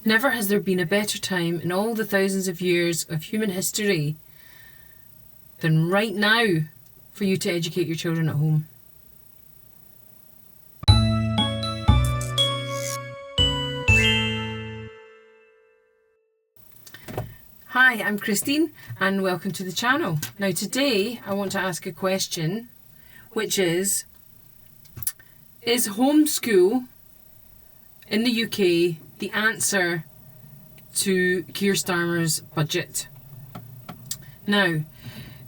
Never has there been a better time in all the thousands of years of human history than right now for you to educate your children at home. Hi, I'm Christine and welcome to the channel. Now today I want to ask a question, which is homeschool in the UK the answer to Keir Starmer's budget? Now,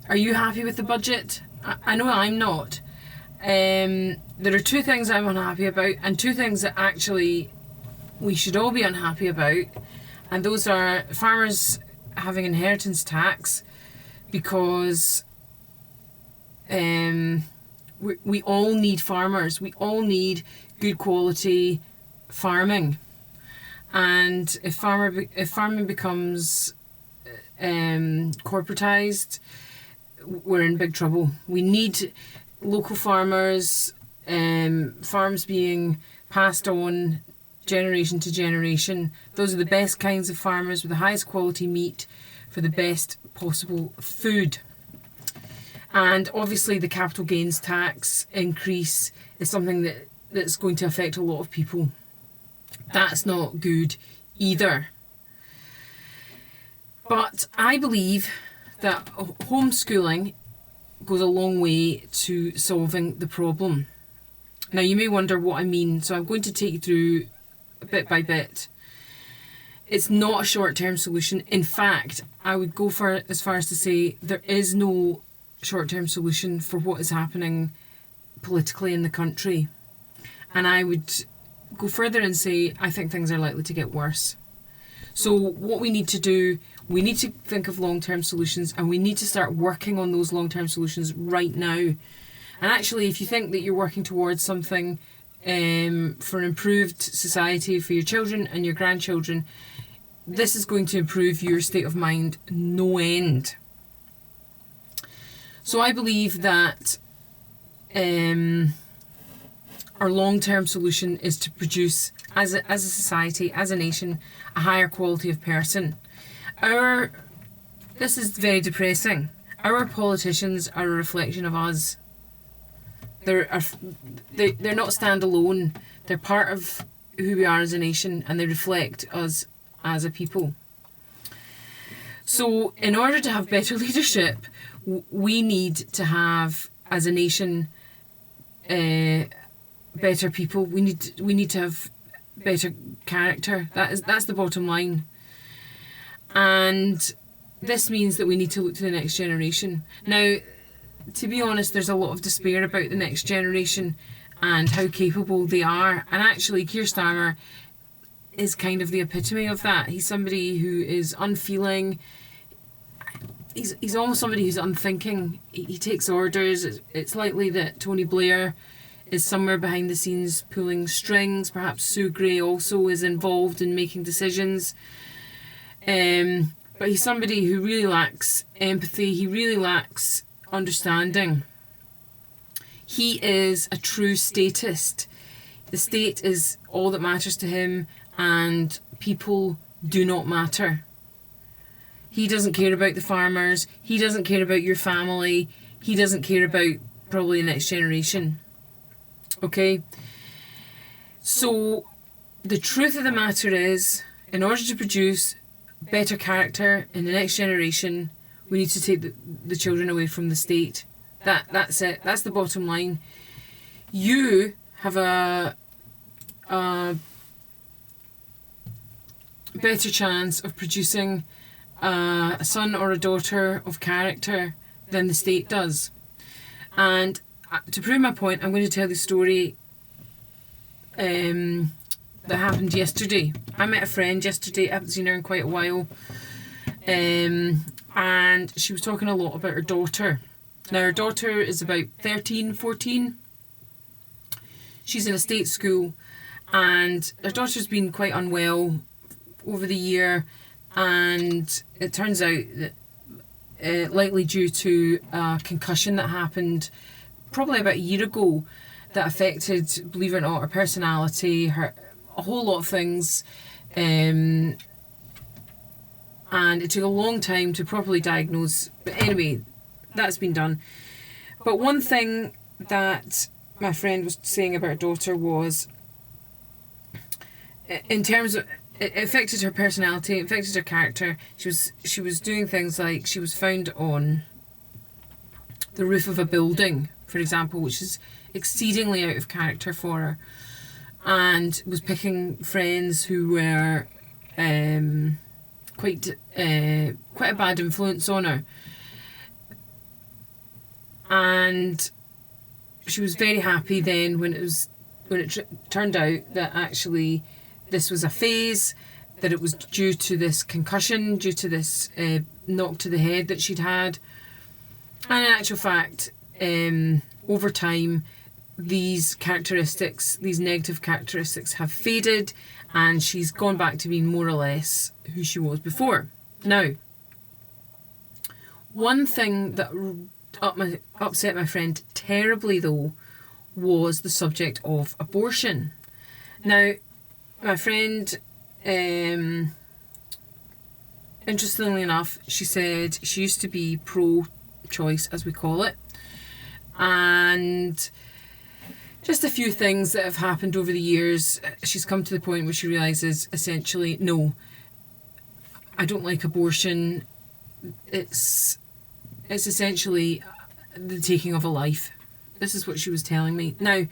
are you happy with the budget? I know I'm not. There are two things I'm unhappy about and two things that actually we should all be unhappy about, and those are farmers having inheritance tax, because we all need farmers. We all need good quality farming, and if farming becomes corporatized, we're in big trouble. We need local farmers, farms being passed on generation to generation. Those are the best kinds of farmers with the highest quality meat for the best possible food. And obviously the capital gains tax increase is something that's going to affect a lot of people. That's not good either. But I believe that homeschooling goes a long way to solving the problem. Now you may wonder what I mean, so I'm going to take you through bit by bit. It's not a short-term solution. In fact, I would go as far as to say there is no short-term solution for what is happening politically in the country. And I would go further and say I think things are likely to get worse. So what we need to do, we need to think of long-term solutions, and we need to start working on those long-term solutions right now. And actually, if you think that you're working towards something for an improved society for your children and your grandchildren, this is going to improve your state of mind no end. So I believe that our long-term solution is to produce, as a society, as a nation, a higher quality of person. This is very depressing. Our politicians are a reflection of us. They're not standalone. They're part of who we are as a nation, and they reflect us as a people. So in order to have better leadership, we need to have, as a nation, better people. We need to have better character. That's the bottom line. And this means that we need to look to the next generation. Now, to be honest, there's a lot of despair about the next generation and how capable they are. And actually, Keir Starmer is kind of the epitome of that. He's somebody who is unfeeling. He's almost somebody who's unthinking. He takes orders. It's likely that Tony Blair is somewhere behind the scenes pulling strings. Perhaps Sue Gray also is involved in making decisions. But he's somebody who really lacks empathy. He really lacks understanding. He is a true statist. The state is all that matters to him, and people do not matter. He doesn't care about the farmers. He doesn't care about your family. He doesn't care about probably the next generation. Okay? So the truth of the matter is, in order to produce better character in the next generation, we need to take the children away from the state. That's it. That's the bottom line. You have a better chance of producing a son or a daughter of character than the state does. And to prove my point, I'm going to tell the story that happened yesterday. I met a friend yesterday. I haven't seen her in quite a while. And she was talking a lot about her daughter. Now, her daughter is about 13, 14. She's in a state school, and her daughter's been quite unwell over the year, and it turns out that likely due to a concussion that happened probably about a year ago that affected, believe it or not, her personality, a whole lot of things. And it took a long time to properly diagnose. But anyway, that's been done. But one thing that my friend was saying about her daughter was, in terms of, it affected her personality, it affected her character. She was doing things like, she was found on the roof of a building, for example, which is exceedingly out of character for her, and was picking friends who were quite a bad influence on her. And she was very happy then when it turned out that actually this was a phase, that it was due to this concussion, due to this knock to the head that she'd had. And in actual fact, over time, these negative characteristics have faded, and she's gone back to being more or less who she was before. Now, one thing that upset my friend terribly, though, was the subject of abortion. Now, my friend, interestingly enough, she said she used to be pro-choice, as we call it, and just a few things that have happened over the years, she's come to the point where she realises, essentially, no, I don't like abortion. It's essentially the taking of a life. This is what she was telling me. Now,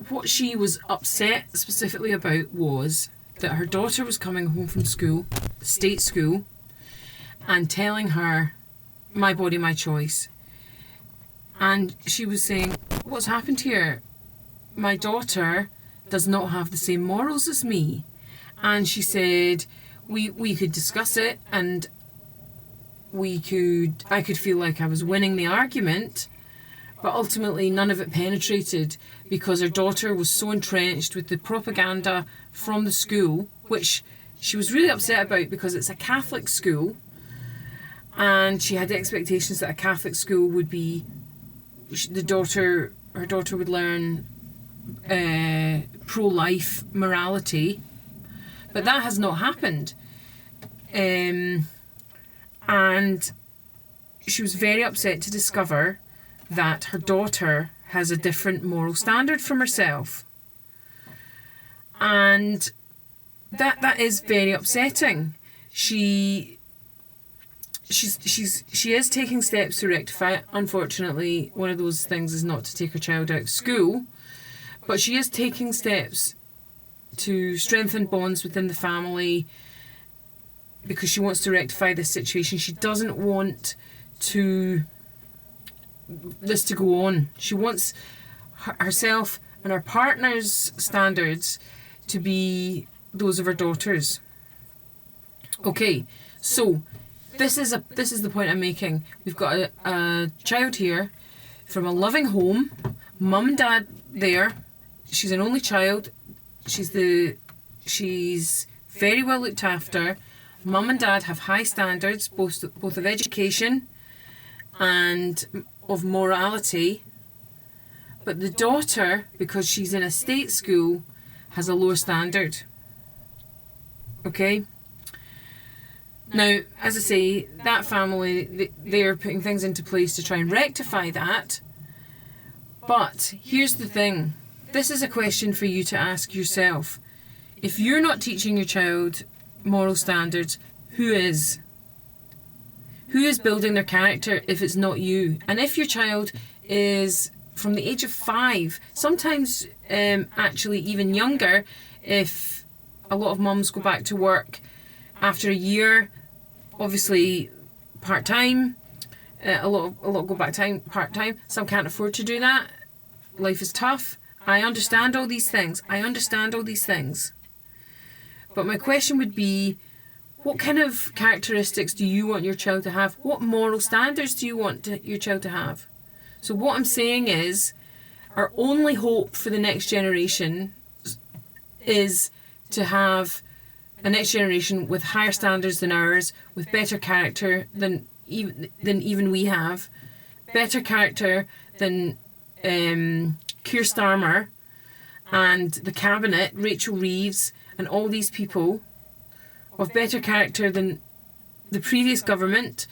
what she was upset specifically about was that her daughter was coming home from school, state school, and telling her, my body, my choice. And she was saying, what's happened here? My daughter does not have the same morals as me. And she said, we could discuss it, and I could feel like I was winning the argument, but ultimately none of it penetrated, because her daughter was so entrenched with the propaganda from the school, which she was really upset about because it's a Catholic school, and she had expectations that a Catholic school would be, her daughter would learn pro-life morality, but that has not happened. And she was very upset to discover that her daughter has a different moral standard from herself. And that is very upsetting. She is taking steps to rectify it. Unfortunately, one of those things is not to take her child out of school, but she is taking steps to strengthen bonds within the family, because she wants to rectify this situation. She doesn't want this to go on. She wants herself and her partner's standards to be those of her daughters. Okay, so this is the point I'm making. We've got a child here from a loving home, mum and dad there. She's an only child. She's very well looked after. Mum and dad have high standards, both of education and of morality. But the daughter, because she's in a state school, has a lower standard. Okay? Now, as I say, that family, they're putting things into place to try and rectify that. But here's the thing. This is a question for you to ask yourself. If you're not teaching your child moral standards, who is? Who is building their character if it's not you? And if your child is from the age of 5, sometimes actually even younger, if a lot of mums go back to work after a year, obviously part-time, a lot go back part-time, some can't afford to do that, life is tough. I understand all these things. But my question would be, what kind of characteristics do you want your child to have? What moral standards do you want your child to have? So what I'm saying is, our only hope for the next generation is to have a next generation with higher standards than ours, with better character than even we have, better character than Keir Starmer, and the cabinet, Rachel Reeves and all these people of better character than the previous government.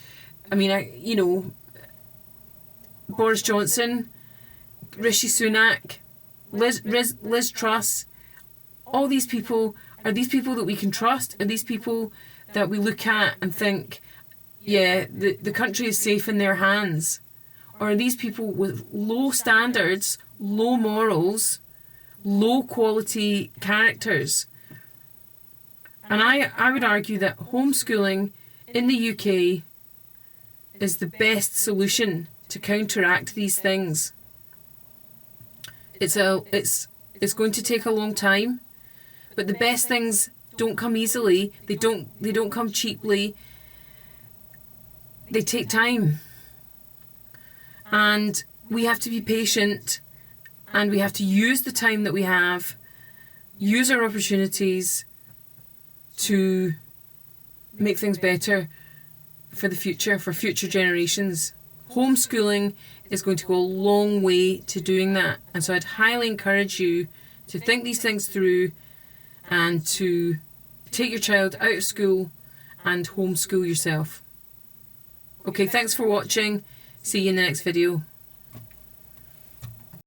I mean, Boris Johnson, Rishi Sunak, Liz Truss, all these people, are these people that we can trust? Are these people that we look at and think, yeah, the country is safe in their hands? Or are these people with low standards, low morals, low quality characters? And I would argue that homeschooling in the UK is the best solution to counteract these things. It's going to take a long time, but the best things don't come easily. They don't come cheaply. They take time. And we have to be patient, and we have to use the time that we have, use our opportunities to make things better for the future, for future generations. Homeschooling is going to go a long way to doing that. And so I'd highly encourage you to think these things through and to take your child out of school and homeschool yourself. Okay, thanks for watching. See you in the next video.